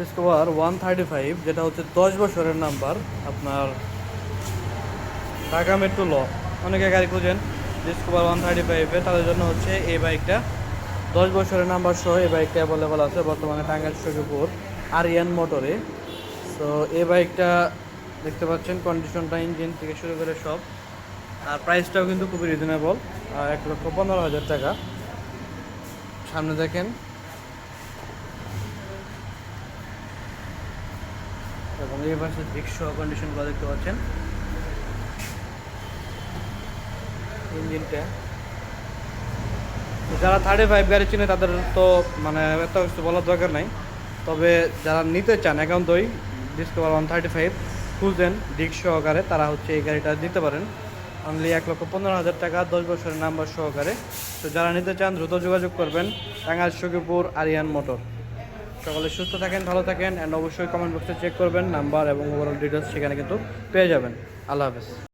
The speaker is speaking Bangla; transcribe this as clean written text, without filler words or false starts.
ডিসকভার 135, যেটা হচ্ছে 10 বছরের নাম্বার, আপনার ঢাকা মেট্রো ল। অনেকে গাড়ি খুঁজেন ডিসকভার 135-এ, তাদের জন্য হচ্ছে এই বাইকটা। 10 বছরের নাম্বার সহ এই বাইকটা অ্যাভেলেবল আছে বর্তমানে টাঙ্গাইল সখীপুর আরিয়ান মোটরে। সো এই বাইকটা দেখতে পাচ্ছেন, কন্ডিশনটা ইঞ্জিন থেকে শুরু করে সব, আর প্রাইসটাও কিন্তু খুবই রিজনেবল, 1,15,000 টাকা। সামনে দেখেন, এবং এই পাশে রিক্সা কন্ডিশনগুলো দেখতে পাচ্ছেন, ইঞ্জিনটা। যারা 35 গাড়ি চিনে তাদের তো মানে এত কিছু বলার দরকার নাই, তবে যারা নিতে চান একান্তই ডিসকভার 135 খুঁজেন ডিস্ক সহকারে, তারা হচ্ছে এই গাড়িটা নিতে পারেন। অনলি 1,15,000 টাকা, 10 বছরের নাম্বার সহকারে। তো যারা নিতে চান দ্রুত যোগাযোগ করবেন, টাঙ্গাইল সখীপুর আরিয়ান মোটর। সকলে সুস্থ থাকেন, ভালো থাকেন, অ্যান্ড অবশ্যই কমেন্ট বক্সে চেক করবেন নাম্বার এবং ওভারঅল ডিটেলস, সেখানে কিন্তু পেয়ে যাবেন। আল্লাহ হাফেজ।